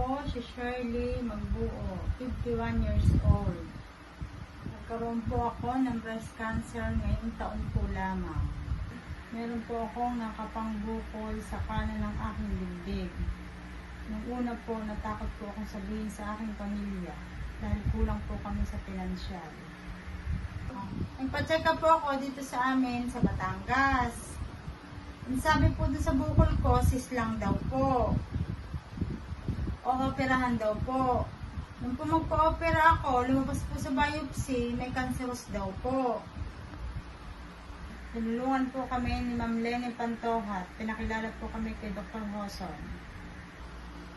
po si Shirley Magbuo, 51 years old. Nagkaroon po ako ng breast cancer ngayong taon po lamang. Meron po akong nakapangbukol sa kanan ng aking dibdib. Nung una po, natakot po akong sabihin sa aking pamilya dahil kulang po kami sa pinansyal. Nagpa-check up po ako dito sa amin sa Batangas. Ang sabi po doon sa bukol ko, sis lang daw po. O operahan daw po. Nung po magpa-opera ako, lumabas po sa biopsy, may cancerous daw po. Tinulungan po kami ni Ma'am Lenny Pantohat. Pinakilala po kami kay Dr. Hoson.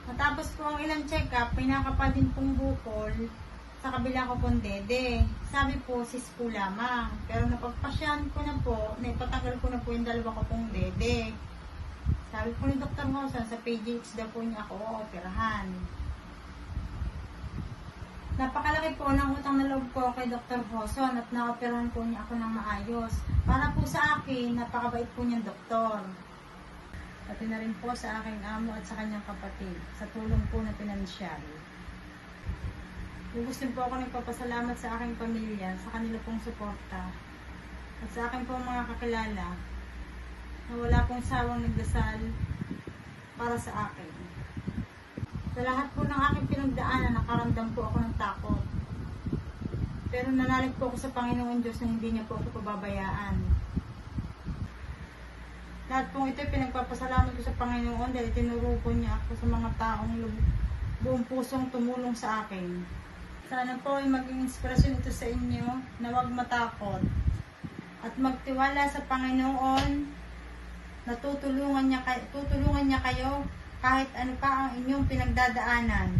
Matapos po ang ilang check-up, pinakapa din pong bukol sa kabila ko pong dede. Sabi po, sis po lamang. Pero napagpasyahan ko na po, naipatanggal ko na po yung dalawa ko pong dede. Sabi po ni Dr. Hoson, sa PGH daw po niya ako operahan. Napakalaki po ng utang na loob ko kay Dr. Hoson at naoperahan po niya ako ng maayos. Para po sa akin, napakabait po niyang doktor. Pati na rin po sa aking amo at sa kanyang kapatid, sa tulong po na pinansyal. Gusto po ako nagpapasalamat sa aking pamilya, sa kanila pong suporta, at sa aking pong mga kakilala, na wala pong sawang nagdasal para sa akin. Sa lahat po ng aking pinagdaanan, nakaramdam po ako ng takot. Pero nanalig po ako sa Panginoon Diyos na hindi niya po ako pababayaan. Lahat pong ito pinagpapasalamat ko sa Panginoon dahil tinuro po niya ako sa mga taong buong pusong tumulong sa akin. Sana po ay maging inspirasyon ito sa inyo na huwag matakot at magtiwala sa Panginoon na tutulungan niya kayo kahit ano pa ang inyong pinagdadaanan.